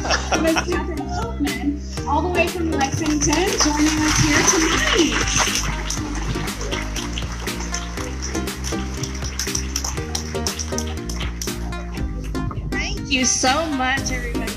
Miss Kathryn Kauffman, all the way from Lexington, joining us here tonight. Thank you so much, everybody.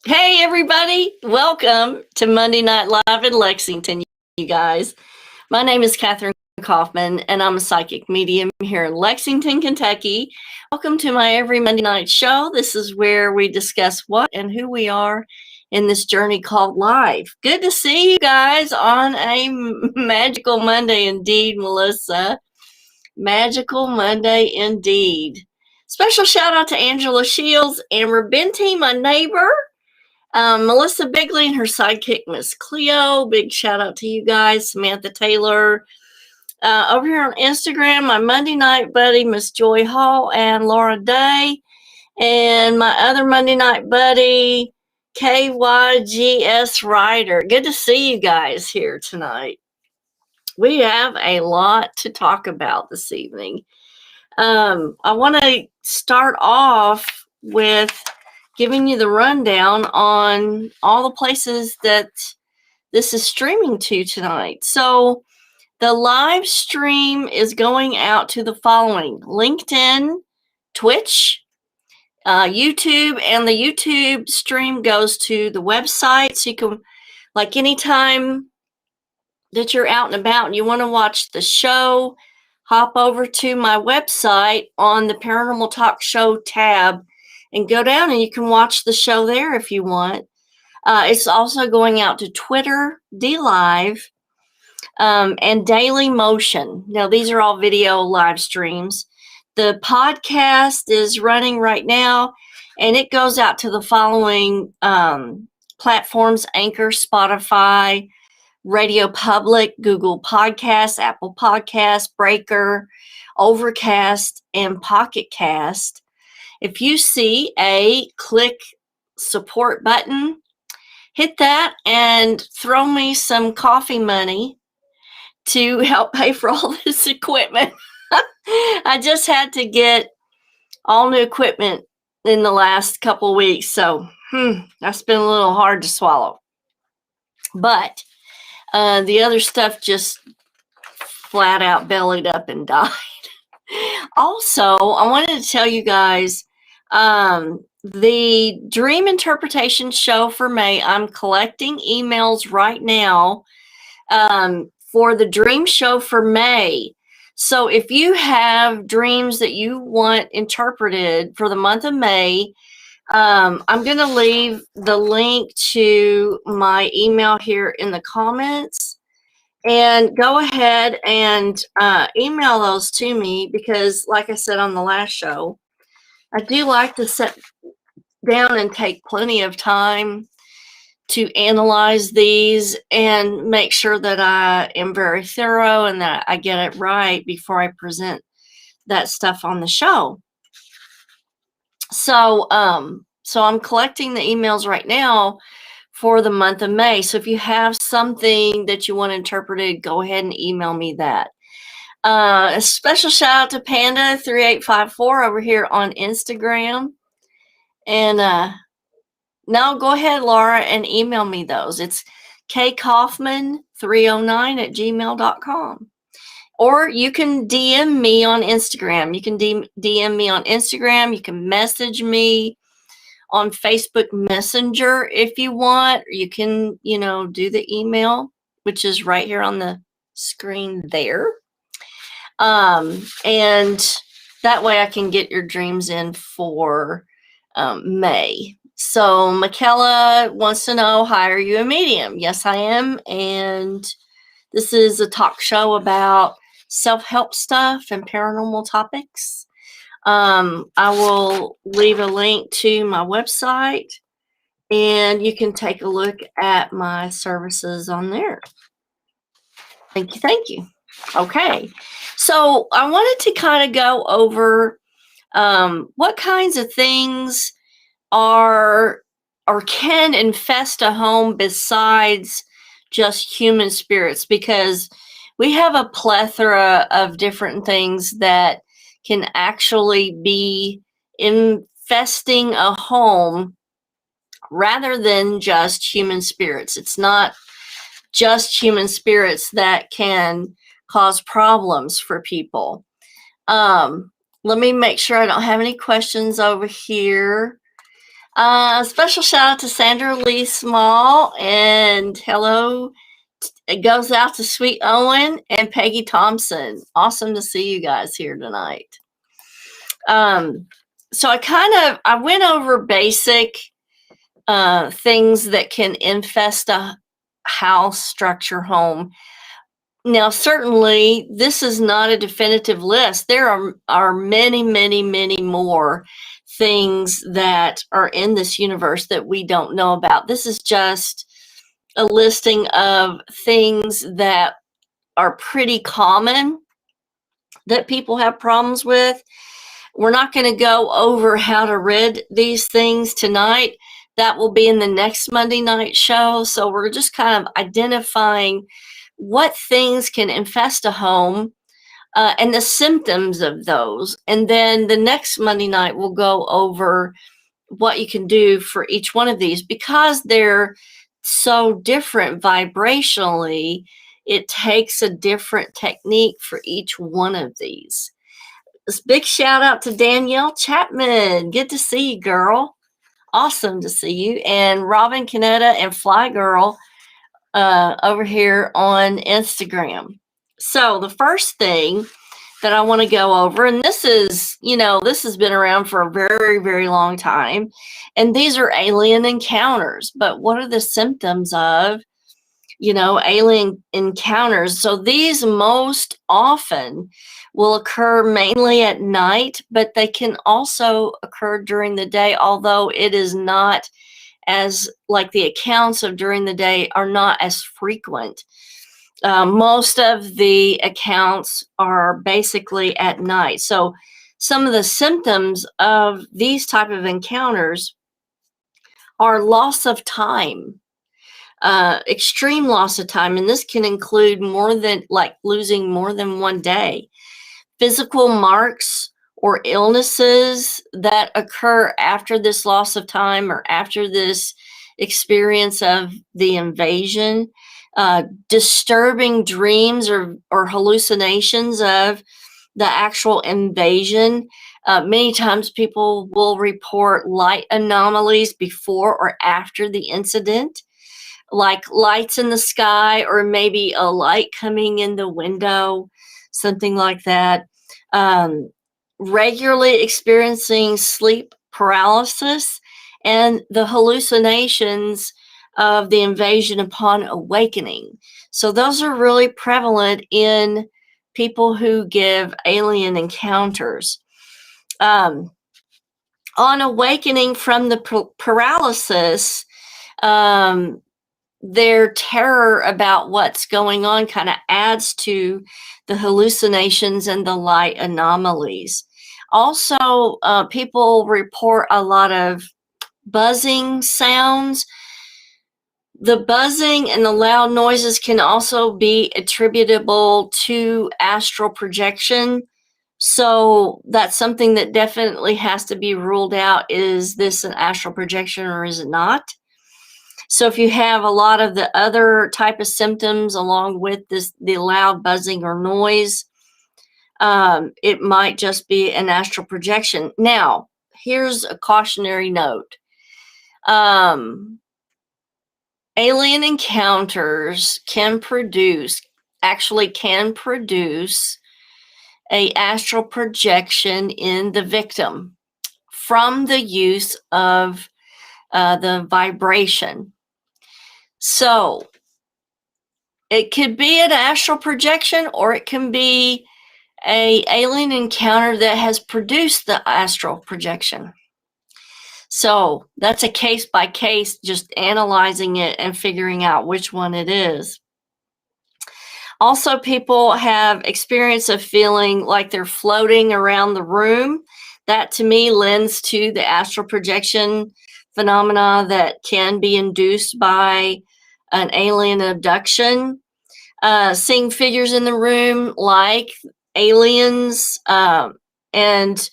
Hey, everybody. Welcome to Monday Night Live in Lexington, you guys. My name is Kathryn Kauffman, and I'm a psychic medium here in Lexington, Kentucky. Welcome to my every Monday night show. This is where we discuss what and who we are in this journey called life. Good to see you guys on a magical Monday indeed, Melissa. Magical Monday indeed. Special shout out to Angela Shields, Amber Benty, my neighbor. Melissa Bigley and her sidekick, Miss Cleo. Big shout out to you guys. Samantha Taylor. Over here on Instagram, my Monday night buddy, Miss Joy Hall and Laura Day. And my other Monday night buddy, KYGS Ryder. Good to see you guys here tonight. We have a lot to talk about this evening. I want to start off with giving you the rundown on all the places that this is streaming to tonight. So the live stream is going out to the following: LinkedIn, Twitch, YouTube, and the YouTube stream goes to the website. So you can, like, anytime that you're out and about and you want to watch the show, hop over to my website on the Paranormal Talk Show tab and go down and you can watch the show there if you want. It's also going out to Twitter, DLive, and Daily Motion. Now, these are all video live streams. The podcast is running right now, and it goes out to the following platforms: Anchor, Spotify, Radio Public, Google Podcasts, Apple Podcasts, Breaker, Overcast, and Pocket Cast. If you see a click support button, hit that and throw me some coffee money to help pay for all this equipment. I just had to get all new equipment in the last couple of weeks, so that's been a little hard to swallow. But the other stuff just flat out bellied up and died. Also, I wanted to tell you guys, the dream interpretation show for May, I'm collecting emails right now for the dream show for May. So if you have dreams that you want interpreted for the month of May, I'm going to leave the link to my email here in the comments. And go ahead and email those to me because, like I said on the last show, I do like to sit down and take plenty of time to analyze these and make sure that I am very thorough and that I get it right before I present that stuff on the show. So I'm collecting the emails right now for the month of May. So if you have something that you want interpreted, go ahead and email me that. A special shout out to Panda3854 over here on Instagram. And now go ahead, Laura, and email me those. It's kkaufman309@gmail.com. Or you can DM me on Instagram. You can DM me on Instagram. You can message me on Facebook Messenger if you want. You can, do the email, which is right here on the screen there. And that way I can get your dreams in for May. So Michaela wants to know, hi, are you a medium? Yes, I am. And this is a talk show about self-help stuff and paranormal topics. I will leave a link to my website and you can take a look at my services on there. Thank you. Thank you. Okay. So I wanted to kind of go over what kinds of things are or can infest a home besides just human spirits, because we have a plethora of different things that can actually be infesting a home rather than just human spirits. It's not just human spirits that can cause problems for people. Let me make sure I don't have any questions over here. Special shout out to Sandra Lee Small, and hello. It goes out to Sweet Owen and Peggy Thompson. Awesome to see you guys here tonight. So I went over basic things that can infest a house, structure, home. Now, certainly, this is not a definitive list. There are many, many, many more things that are in this universe that we don't know about. This is just a listing of things that are pretty common that people have problems with. We're not going to go over how to rid these things tonight. That will be in the next Monday night show. So we're just kind of identifying what things can infest a home and the symptoms of those. And then the next Monday night, we'll go over what you can do for each one of these, because they're so different vibrationally. It takes a different technique for each one of these. This big shout out to Danielle Chapman. Good to see you, girl. Awesome to see you. And Robin Canetta and Fly Girl over here on Instagram. So the first thing that I want to go over, and this is, this has been around for a very, very long time, and these are alien encounters. But what are the symptoms of, alien encounters? So these most often will occur mainly at night, but they can also occur during the day, although it is not as, like, the accounts of during the day are not as frequent. Most of the accounts are basically at night. So some of the symptoms of these type of encounters are loss of time, extreme loss of time. And this can include losing more than one day. Physical marks or illnesses that occur after this loss of time or after this experience of the invasion. Disturbing dreams or hallucinations of the actual invasion. Many times people will report light anomalies before or after the incident, like lights in the sky or maybe a light coming in the window, something like that. Regularly experiencing sleep paralysis and the hallucinations of the invasion upon awakening. So those are really prevalent in people who give alien encounters. On awakening from the paralysis, their terror about what's going on kind of adds to the hallucinations and the light anomalies. Also, people report a lot of buzzing sounds. The buzzing and the loud noises can also be attributable to astral projection. So that's something that definitely has to be ruled out. Is this an astral projection or is it not? So if you have a lot of the other type of symptoms along with the loud buzzing or noise, it might just be an astral projection. Now, here's a cautionary note. Alien encounters can produce a astral projection in the victim from the use of the vibration. So it could be an astral projection, or it can be an alien encounter that has produced the astral projection. So that's a case by case, just analyzing it and figuring out which one it is. Also, people have experience of feeling like they're floating around the room. That to me lends to the astral projection phenomena that can be induced by an alien abduction. Seeing figures in the room like aliens, and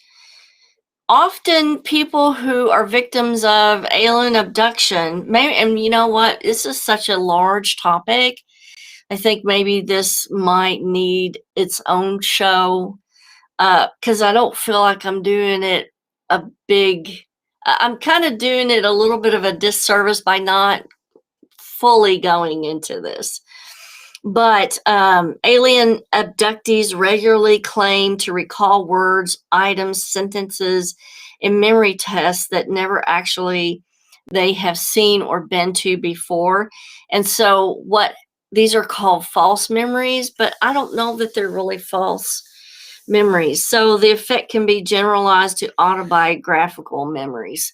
often people who are victims of alien abduction, maybe, and you know what, this is such a large topic. I think maybe this might need its own show, because I don't feel like I'm doing it a big, I'm kind of doing it a little bit of a disservice by not fully going into this. But alien abductees regularly claim to recall words, items, sentences in memory tests that never actually they have seen or been to before. And so what these are called false memories, but I don't know that they're really false memories. So the effect can be generalized to autobiographical memories.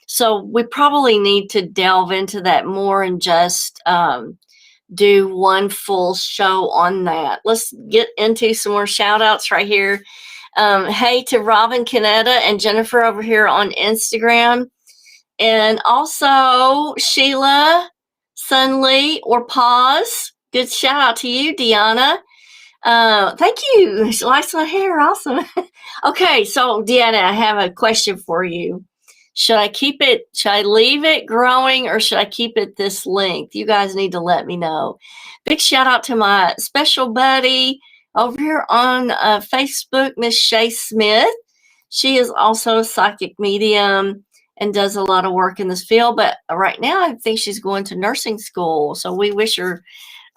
So we probably need to delve into that more and just do one full show on that. Let's get into some more shout outs right here. Hey to Robin Canetta and Jennifer over here on Instagram. And also Sheila, Sunlee, or Pause. Good shout out to you, Deanna. Thank you. She likes my hair. Awesome. Okay, so Deanna, I have a question for you. Should I leave it growing, or should I keep it this length? You guys need to let me know. Big shout out to my special buddy over here on Facebook, Miss Shay Smith. She is also a psychic medium and does a lot of work in this field, but right now I think she's going to nursing school. So we wish her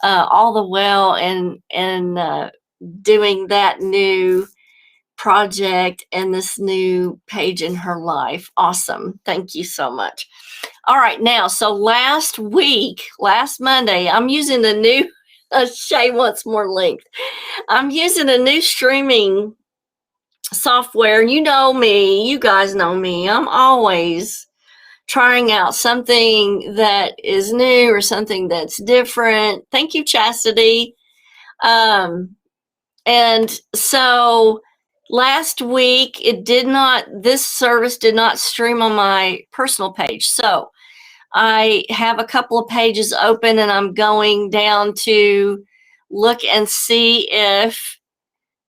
all the well and doing that new project and this new page in her life. Awesome. Thank you so much. All right, now, so last Monday, I'm using the new, Shay wants more length. I'm using a new streaming software. You know me, you guys know me. I'm always trying out something that is new or something that's different. Thank you, Chastity. And so last week, this service did not stream on my personal page. So I have a couple of pages open and I'm going down to look and see if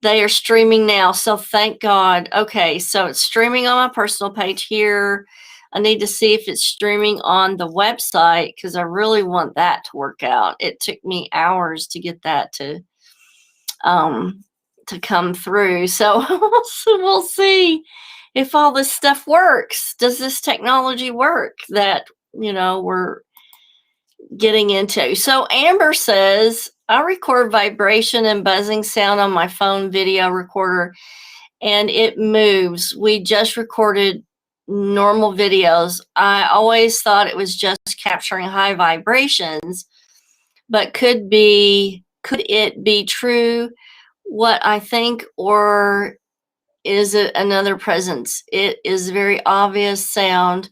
they are streaming now. So thank God. Okay, so it's streaming on my personal page here. I need to see if it's streaming on the website because I really want that to work out. It took me hours to get that to come through. So we'll see if all this stuff works. Does this technology work that, we're getting into? So Amber says, I record vibration and buzzing sound on my phone video recorder and it moves. We just recorded normal videos. I always thought it was just capturing high vibrations, but could it be true what I think, or is it another presence? It is very obvious sound.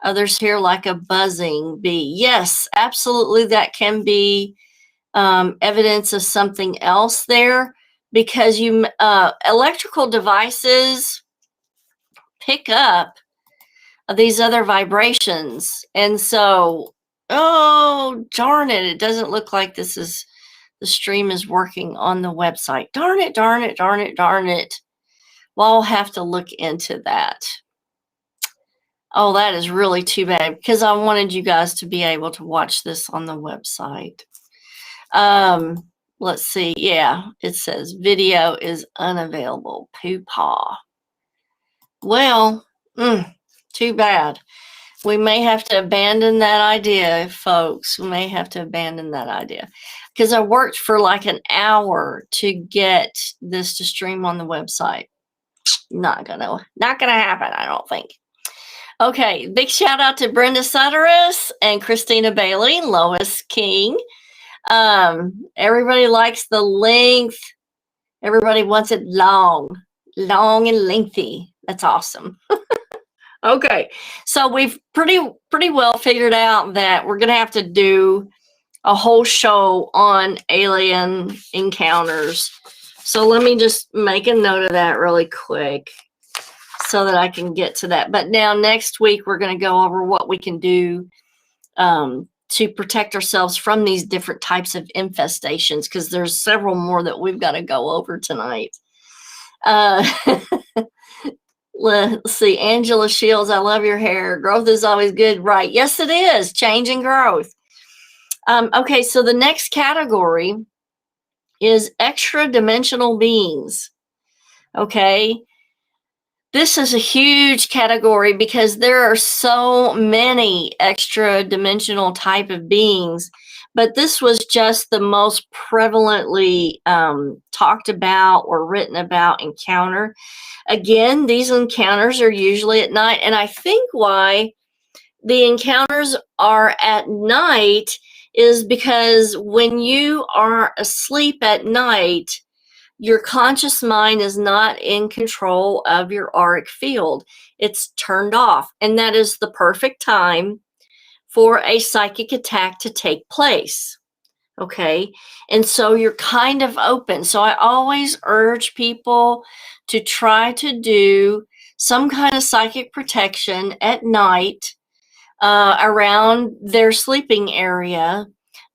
Others hear like a buzzing bee. Yes, absolutely. That can be evidence of something else there, because electrical devices pick up these other vibrations. And so, oh, darn it. It doesn't look like the stream is working on the website. Darn it, darn it, darn it, darn it. Well, I'll have to look into that. Oh, that is really too bad, because I wanted you guys to be able to watch this on the website. Let's see. Yeah, it says video is unavailable. Poo-paw. Well, too bad. We may have to abandon that idea, folks. We may have to abandon that idea, because I worked for like an hour to get this to stream on the website. Not gonna happen, I don't think. Okay, big shout out to Brenda Sutteris and Christina Bailey, Lois King. Everybody likes the length. Everybody wants it long and lengthy. That's awesome. Okay, so we've pretty well figured out that we're gonna have to do a whole show on alien encounters. So let me just make a note of that really quick so that I can get to that. But now next week we're going to go over what we can do to protect ourselves from these different types of infestations, because there's several more that we've got to go over tonight. Uh, let's see, Angela Shields, I love your hair. Growth is always good, right? Yes, it is. Change and growth. Okay, so the next category is extra dimensional beings. Okay, this is a huge category because there are so many extra dimensional type of beings, but this was just the most prevalently talked about or written about encounter. Again, these encounters are usually at night, and I think why the encounters are at night is because when you are asleep at night, your conscious mind is not in control of your auric field. It's turned off, and that is the perfect time for a psychic attack to take place. Okay, and so you're kind of open. So I always urge people to try to do some kind of psychic protection at night around their sleeping area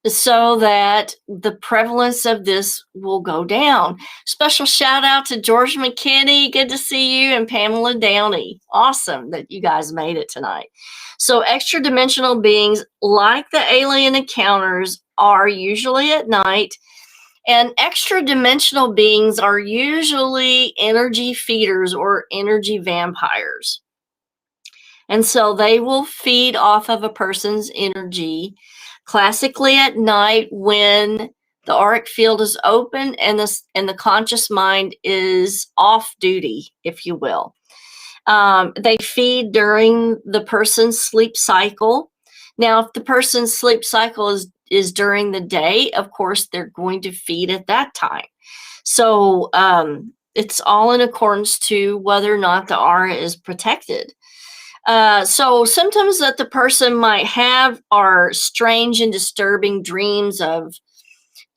so that the prevalence of this will go down. Special shout out to George McKinney. Good to see you. And Pamela Downey. Awesome that you guys made it tonight. So extra dimensional beings like the alien encounters are usually at night. And extra dimensional beings are usually energy feeders or energy vampires. And so they will feed off of a person's energy, classically at night when the auric field is open and the conscious mind is off duty, if you will. They feed during the person's sleep cycle. Now, if the person's sleep cycle is during the day, of course, they're going to feed at that time. So it's all in accordance to whether or not the aura is protected. So symptoms that the person might have are strange and disturbing dreams of,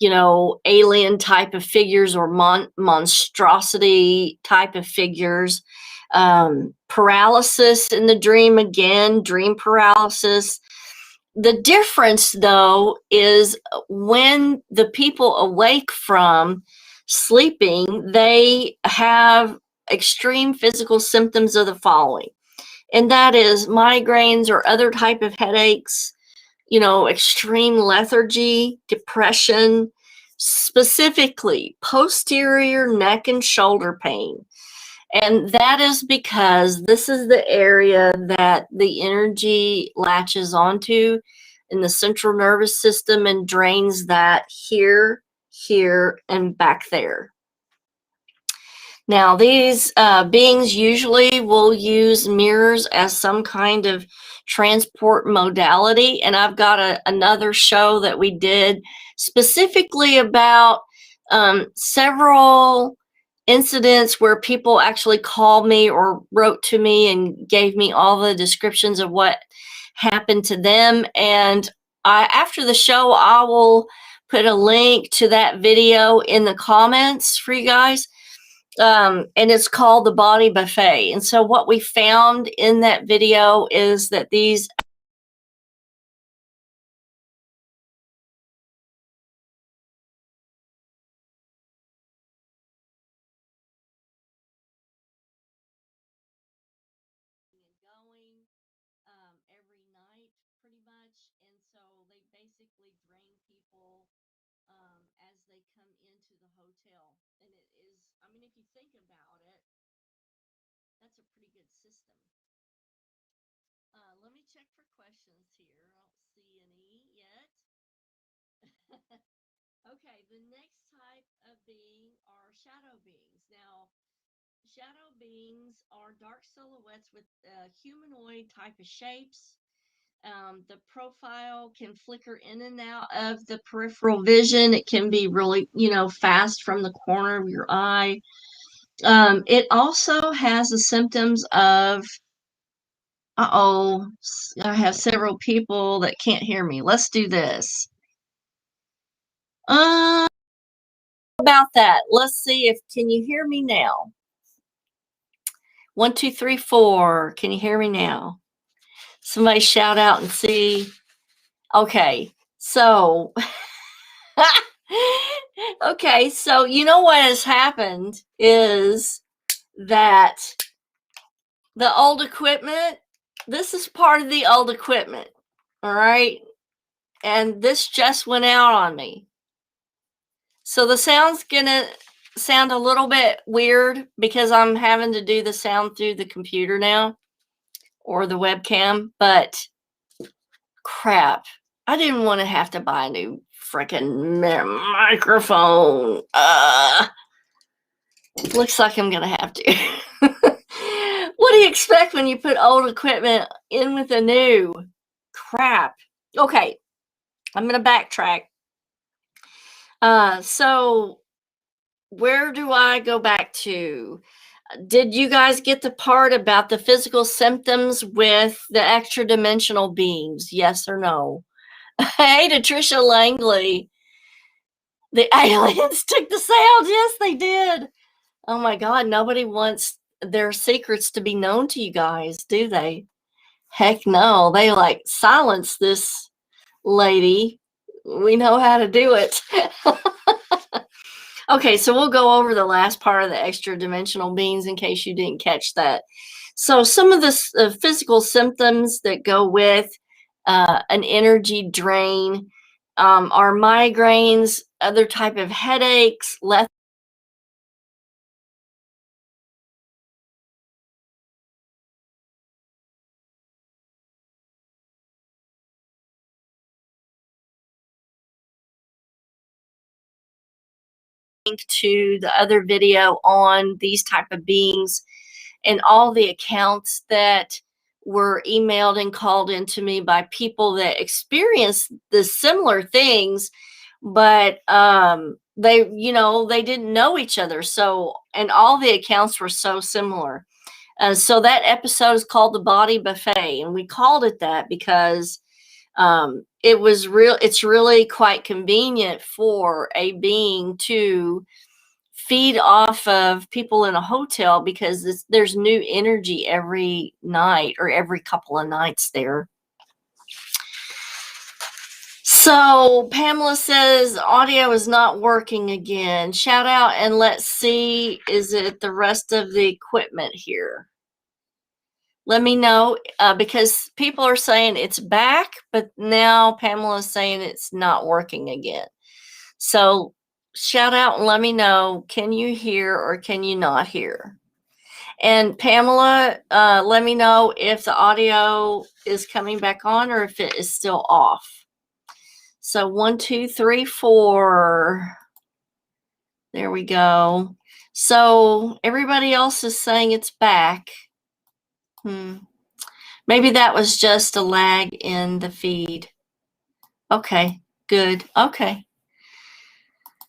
alien type of figures or monstrosity type of figures. Paralysis in the dream, again, dream paralysis. The difference, though, is when the people awake from sleeping, they have extreme physical symptoms of the following. And that is migraines or other type of headaches, extreme lethargy, depression, specifically posterior neck and shoulder pain. And that is because this is the area that the energy latches onto in the central nervous system and drains that here, and back there. Now, these beings usually will use mirrors as some kind of transport modality. And I've got another show that we did specifically about several incidents where people actually called me or wrote to me and gave me all the descriptions of what happened to them. And after the show, I will put a link to that video in the comments for you guys. And it's called the Body Buffet. And so what we found in that video is that these going every night pretty much. And so they basically drain people as they come into the hotel. And it is, I mean, if you think about it, that's a pretty good system. Let me check for questions here. I don't see any yet. Okay, the next type of being are shadow beings. Now, shadow beings are dark silhouettes with humanoid type of shapes. The profile can flicker in and out of the peripheral vision. It can be really, fast from the corner of your eye. It also has the symptoms of Uh-oh, I have several people that can't hear me. Let's do this. About that. Let's see if, can you hear me now? 1, 2, 3, 4. Can you hear me now? Somebody shout out and see. Okay, so okay, so you know what has happened is that the old equipment, this is part of the old equipment, all right? And this just went out on me. So the sound's gonna sound a little bit weird because I'm having to do the sound through the computer now or the webcam, but crap, I didn't want to have to buy a new freaking microphone. Looks like I'm gonna have to. What do you expect when you put old equipment in with a new? Crap. Okay, I'm gonna backtrack. So where do I go back to? Did you guys get the part about the physical symptoms with the extra dimensional beings? Yes or no? Hey, to Trisha Langley. The aliens took the sound. Yes, they did. Oh my God, nobody wants their secrets to be known to you guys, do they? Heck no. They like silence this lady. We know how to do it. Okay, so we'll go over the last part of the extra dimensional beings in case you didn't catch that. So some of the physical symptoms that go with an energy drain are migraines, other type of headaches, to the other video on these type of beings and all the accounts that were emailed and called into me by people that experienced the similar things, but they didn't know each other. So, and all the accounts were so similar. So that episode is called The Body Buffet, and we called it that because it's really quite convenient for a being to feed off of people in a hotel because there's new energy every night or every couple of nights there. So Pamela says audio is not working again. Shout out and let's see, is it the rest of the equipment here? Let me know because people are saying it's back, but now Pamela's saying it's not working again. So shout out and let me know, can you hear or can you not hear? And Pamela, let me know if the audio is coming back on or if it is still off. So 1, 2, 3, 4. There we go. So everybody else is saying it's back. Maybe that was just a lag in the feed. Okay, good. Okay.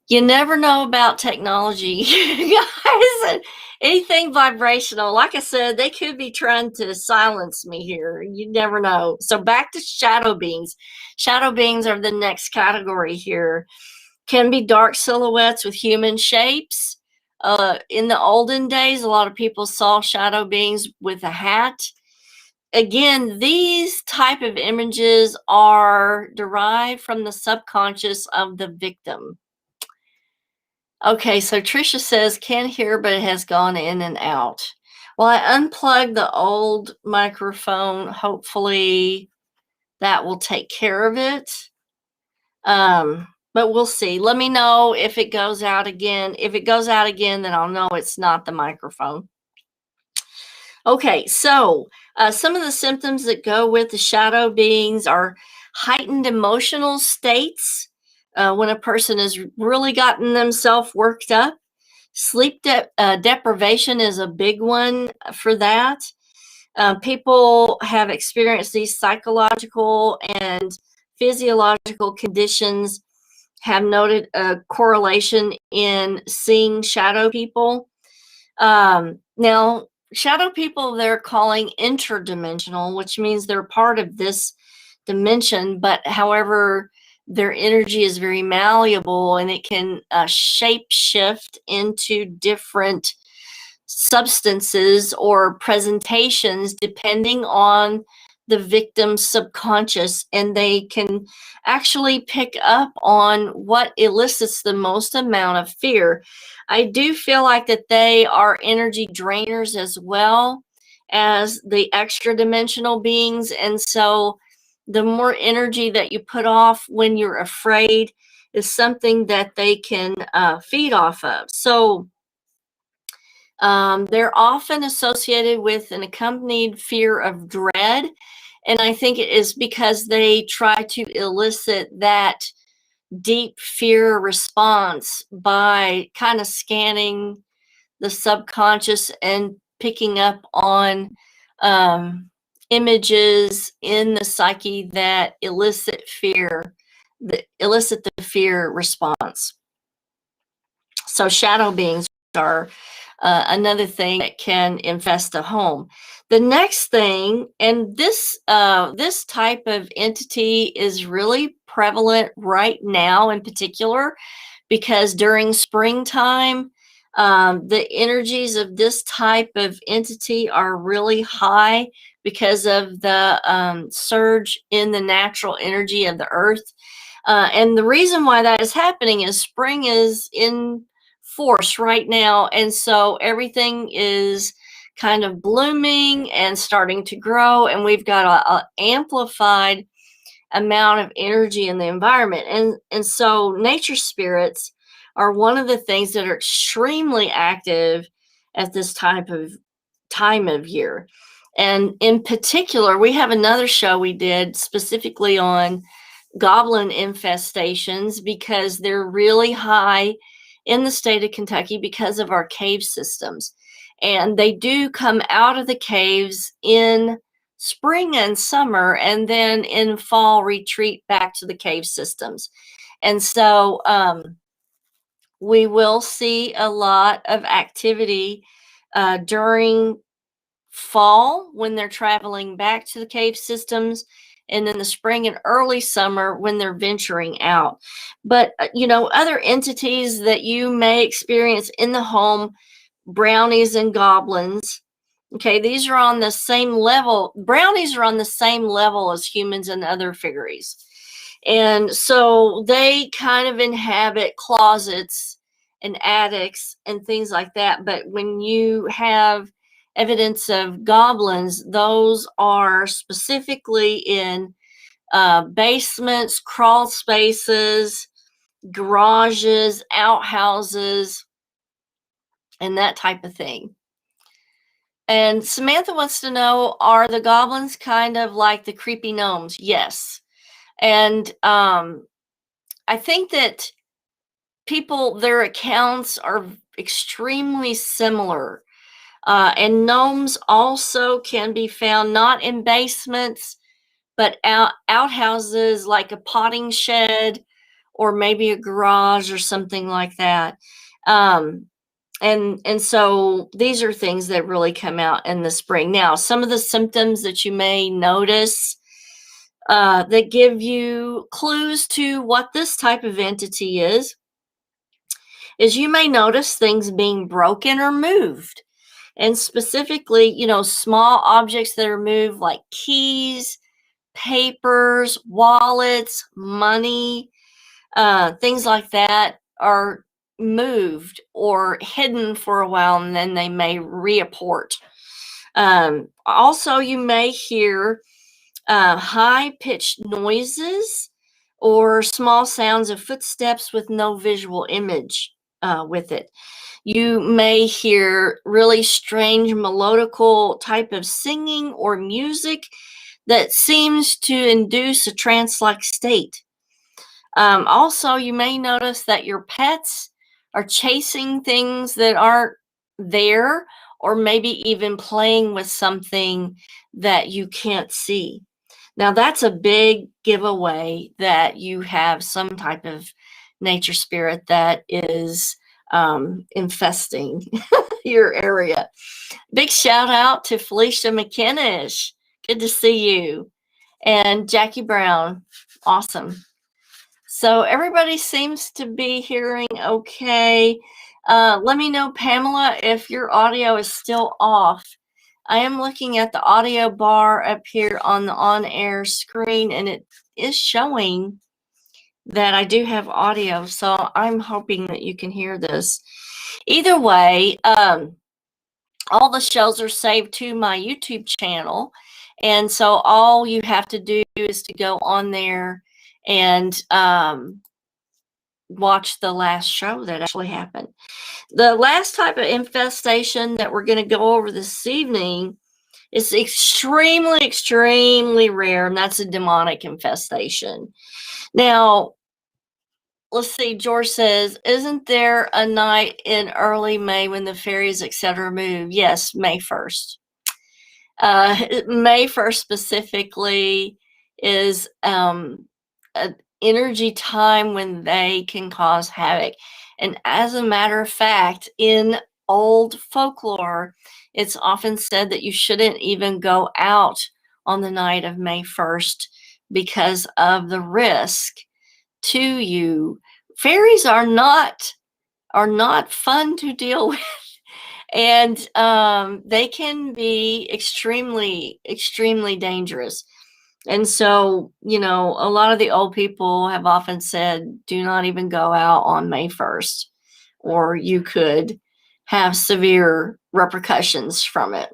You never know about technology, guys. Anything vibrational. Like I said, they could be trying to silence me here. You never know. So back to shadow beings. Shadow beings are the next category here. Can be dark silhouettes with human shapes. In the olden days, a lot of people saw shadow beings with a hat. Again, these type of images are derived from the subconscious of the victim. Okay, so Trisha says, can't hear, but it has gone in and out. Well, I unplugged the old microphone. Hopefully that will take care of it. But we'll see. Let me know if it goes out again. If it goes out again, then I'll know it's not the microphone. Okay, so some of the symptoms that go with the shadow beings are heightened emotional states when a person has really gotten themselves worked up. Sleep deprivation is a big one for that. People have experienced these psychological and physiological conditions, have noted a correlation in seeing shadow people. Now, shadow people they're calling interdimensional, which means they're part of this dimension, but however, their energy is very malleable and it can shape shift into different substances or presentations depending on the victim's subconscious, and they can actually pick up on what elicits the most amount of fear. I do feel like that they are energy drainers as well as the extra dimensional beings, and so the more energy that you put off when you're afraid is something that they can feed off of. So they're often associated with an accompanied fear of dread. And I think it is because they try to elicit that deep fear response by kind of scanning the subconscious and picking up on um, images in the psyche that elicit fear, that elicit the fear response. So shadow beings are another thing that can infest a home. The next thing, and this type of entity is really prevalent right now in particular, because during springtime, the energies of this type of entity are really high because of the surge in the natural energy of the earth. And the reason why that is happening is spring is in force right now. And so everything is kind of blooming and starting to grow. And we've got an amplified amount of energy in the environment. And so nature spirits are one of the things that are extremely active at this type of time of year. And in particular, we have another show we did specifically on goblin infestations because they're really high in the state of Kentucky because of our cave systems. And they do come out of the caves in spring and summer, and then in fall retreat back to the cave systems. And so we will see a lot of activity during fall when they're traveling back to the cave systems, and then the spring and early summer when they're venturing out. But other entities that you may experience in the home, brownies and goblins. Okay, these are on the same level. Brownies are on the same level as humans and other fairies. And so they kind of inhabit closets and attics and things like that. But when you have evidence of goblins, those are specifically in basements, crawl spaces, garages, outhouses, and that type of thing. And Samantha wants to know, are the goblins kind of like the creepy gnomes? Yes. And I think that their accounts are extremely similar. And gnomes also can be found not in basements, but outhouses like a potting shed or maybe a garage or something like that. And so these are things that really come out in the spring. Now, some of the symptoms that you may notice that give you clues to what this type of entity is you may notice things being broken or moved. And specifically, small objects that are moved like keys, papers, wallets, money, things like that are moved or hidden for a while, and then they may reappear. Also, you may hear high-pitched noises or small sounds of footsteps with no visual image with it. You may hear really strange melodical type of singing or music that seems to induce a trance-like state. Also, you may notice that your pets are chasing things that aren't there, or maybe even playing with something that you can't see. Now, that's a big giveaway that you have some type of nature spirit that is infesting your area. Big shout out to Felicia McKinnish. Good to see you. And Jackie Brown. Awesome. So everybody seems to be hearing okay. Let me know, Pamela, if your audio is still off. I am looking at the audio bar up here on the on-air screen, and it is showing that I do have audio. So I'm hoping that you can hear this. Either way, all the shows are saved to my YouTube channel. And so all you have to do is to go on there and watch the last show that actually happened. The last type of infestation that we're going to go over this evening is extremely, extremely rare, and that's a demonic infestation. Now, let's see, George says, isn't there a night in early May when the fairies, etc., move? Yes, May 1st. May 1st specifically is an energy time when they can cause havoc. And as a matter of fact, in old folklore, it's often said that you shouldn't even go out on the night of May 1st because of the risk to you. Fairies are not fun to deal with. And they can be extremely, extremely dangerous. And so, you know, a lot of the old people have often said, do not even go out on May 1st, or you could have severe repercussions from it.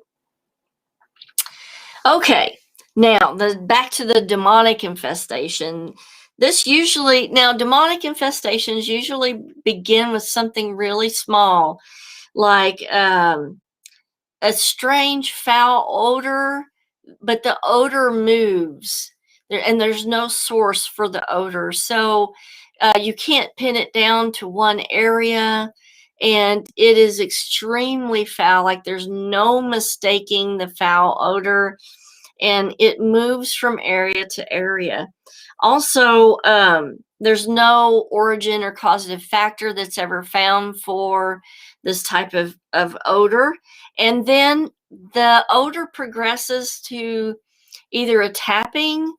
Okay, now back to the demonic infestation. Demonic infestations usually begin with something really small, like a strange foul odor, but the odor moves and there's no source for the odor. So you can't pin it down to one area, and it is extremely foul. Like there's no mistaking the foul odor, and it moves from area to area. Also, there's no origin or causative factor that's ever found for this type of odor. And then the odor progresses to either a tapping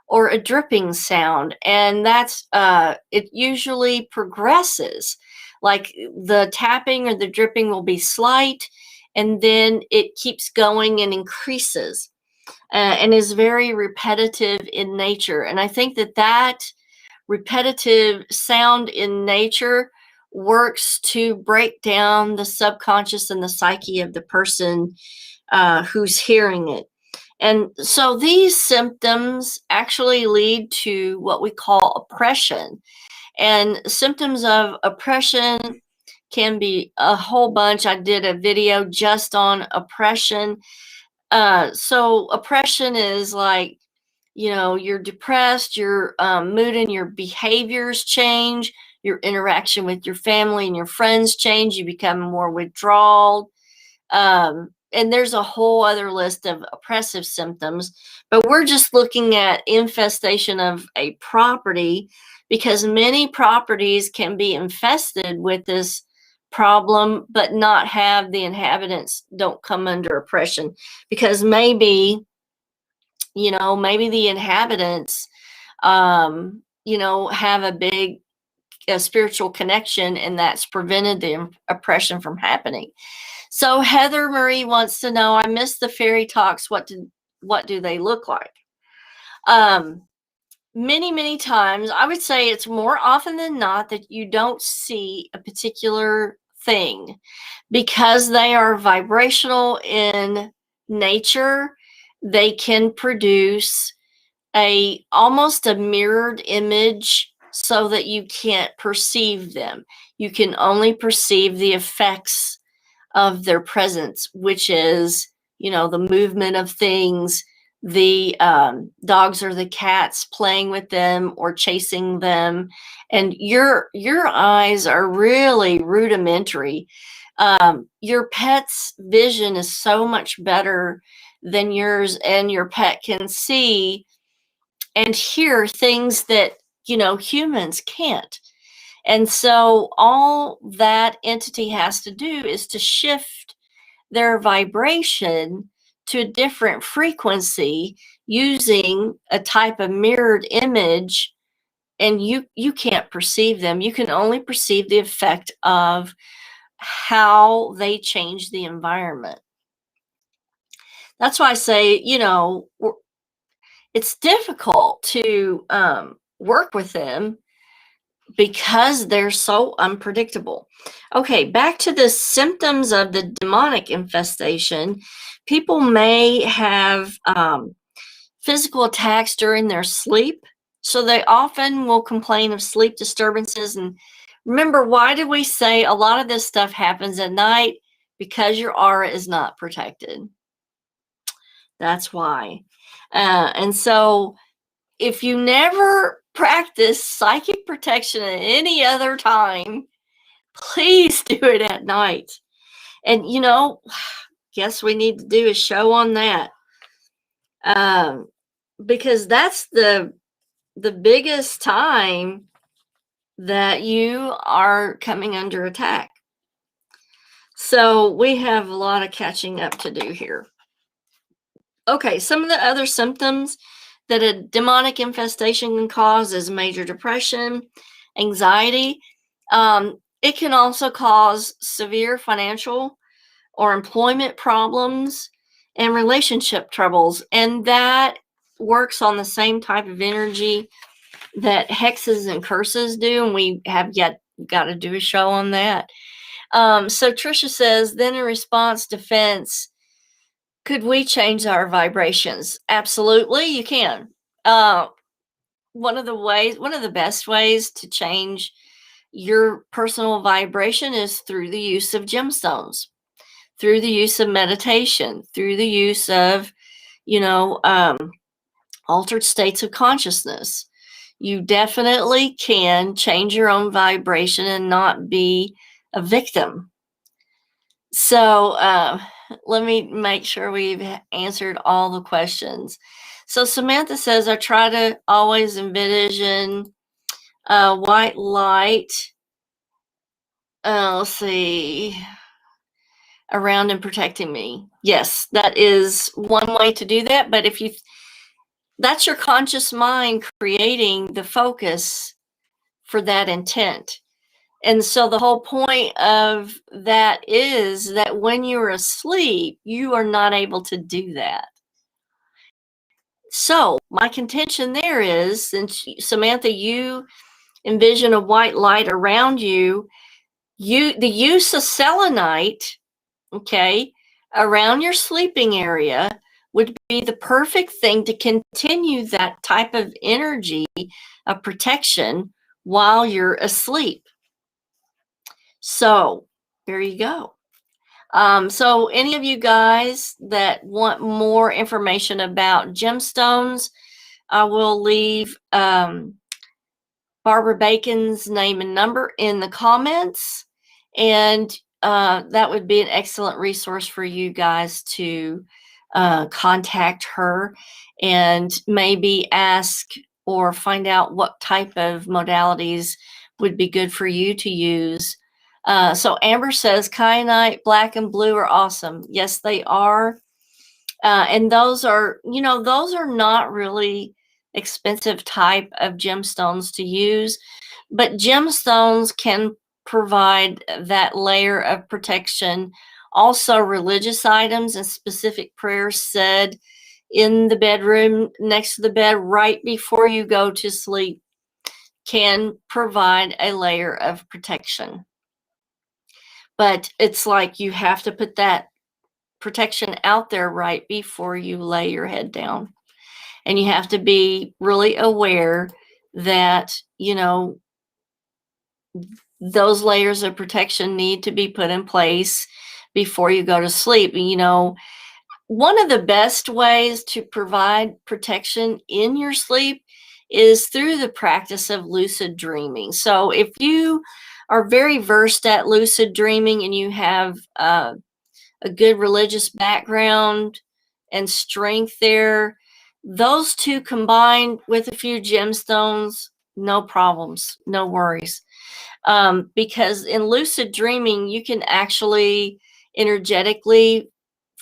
or a dripping sound. And that's, it usually progresses. Like the tapping or the dripping will be slight, and then it keeps going and increases. And is very repetitive in nature. And I think that repetitive sound in nature works to break down the subconscious and the psyche of the person who's hearing it. And so these symptoms actually lead to what we call oppression. And symptoms of oppression can be a whole bunch. I did a video just on oppression. So oppression is like, you know, you're depressed, your mood and your behaviors change, your interaction with your family and your friends change, you become more withdrawal. And there's a whole other list of oppressive symptoms, but we're just looking at infestation of a property because many properties can be infested with this problem, but not have the inhabitants don't come under oppression because maybe the inhabitants, have a big spiritual connection, and that's prevented the oppression from happening. So Heather Marie wants to know, I missed the fairy talks. What do they look like? Many, many times, I would say it's more often than not that you don't see a particular thing because they are vibrational in nature. They can produce almost a mirrored image so that you can't perceive them. You can only perceive the effects of their presence, which is, the movement of things, the dogs or the cats playing with them or chasing them. And your eyes are really rudimentary. Your pet's vision is so much better than yours, and your pet can see and hear things that, humans can't. And so all that entity has to do is to shift their vibration to a different frequency using a type of mirrored image, and you can't perceive them. You can only perceive the effect of how they change the environment. That's why I say, it's difficult to work with them because they're so unpredictable. Okay, back to the symptoms of the demonic infestation. People may have physical attacks during their sleep. So they often will complain of sleep disturbances. And remember, why did we say a lot of this stuff happens at night? Because your aura is not protected. That's why. And so if you never practice psychic protection at any other time, please do it at night. And, guess we need to do a show on that. Because that's the biggest time that you are coming under attack. So we have a lot of catching up to do here. Okay, some of the other symptoms that a demonic infestation can cause is major depression, anxiety. It can also cause severe financial or employment problems and relationship troubles. And that works on the same type of energy that hexes and curses do. And we have yet got to do a show on that. So Trisha says, then in response defense, could we change our vibrations? Absolutely, you can. One of the best ways to change your personal vibration is through the use of gemstones, through the use of meditation, through the use of, altered states of consciousness. You definitely can change your own vibration and not be a victim. So let me make sure we've answered all the questions. So Samantha says, I try to always envision white light, let's see, around and protecting me. Yes, that is one way to do that. But that's your conscious mind creating the focus for that intent. And so the whole point of that is that when you're asleep, you are not able to do that. So my contention there is, since Samantha, you envision a white light around you, the use of selenite, okay, around your sleeping area would be the perfect thing to continue that type of energy of protection while you're asleep. So there you go. So any of you guys that want more information about gemstones, I will leave Barbara Bacon's name and number in the comments. And that would be an excellent resource for you guys to contact her and maybe ask or find out what type of modalities would be good for you to use. So Amber says, kyanite, black and blue are awesome. Yes, they are. And those are not really expensive type of gemstones to use, but gemstones can provide that layer of protection. Also, religious items and specific prayers said in the bedroom next to the bed right before you go to sleep can provide a layer of protection. But it's like you have to put that protection out there right before you lay your head down. And you have to be really aware that, those layers of protection need to be put in place before you go to sleep. One of the best ways to provide protection in your sleep is through the practice of lucid dreaming. So if you are very versed at lucid dreaming and you have a good religious background and strength there, those two combined with a few gemstones, no problems, no worries. because in lucid dreaming, you can actually energetically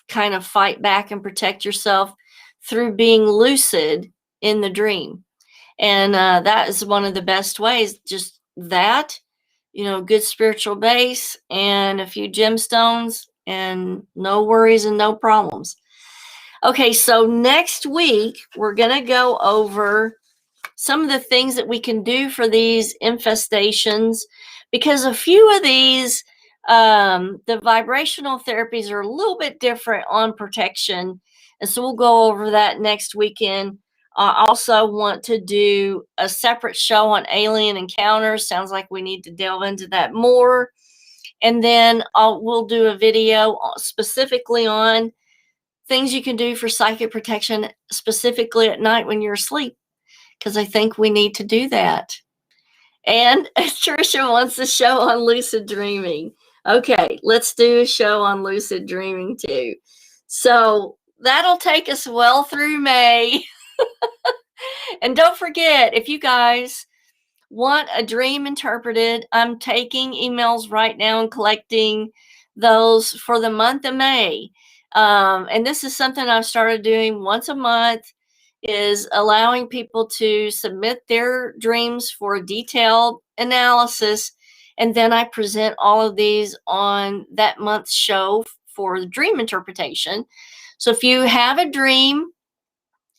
kind of fight back and protect yourself through being lucid in the dream. And that is one of the best ways. Just that, good spiritual base and a few gemstones and no worries and no problems. Okay, so next week we're going to go over some of the things that we can do for these infestations, because a few of these, the vibrational therapies are a little bit different on protection. And so we'll go over that next weekend. I also want to do a separate show on alien encounters. Sounds like we need to delve into that more. And then we'll do a video specifically on things you can do for psychic protection, specifically at night when you're asleep, because I think we need to do that. And Tricia wants a show on lucid dreaming. Okay, let's do a show on lucid dreaming too. So that'll take us well through May. And don't forget, if you guys want a dream interpreted, I'm taking emails right now and collecting those for the month of May. And this is something I've started doing once a month, is allowing people to submit their dreams for a detailed analysis. And then I present all of these on that month's show for the dream interpretation. So if you have a dream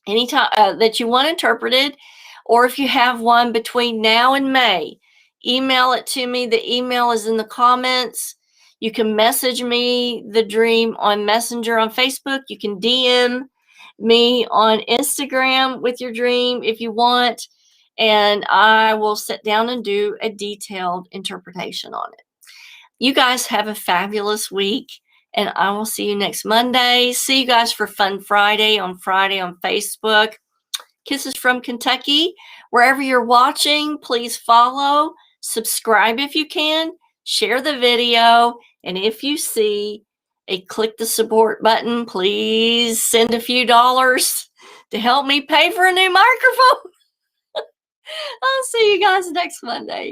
anytime that you want interpreted, or if you have one between now and May, email it to me. The email is in the comments. You can message me the dream on Messenger on Facebook. You can DM me on Instagram with your dream if you want, and I will sit down and do a detailed interpretation on it. You guys have a fabulous week, and I will see you next Monday. See you guys for Fun Friday on Facebook. Kisses from Kentucky. Wherever you're watching, please follow, subscribe if you can, share the video, and if you see a click the support button, please send a few dollars to help me pay for a new microphone. I'll see you guys next Monday.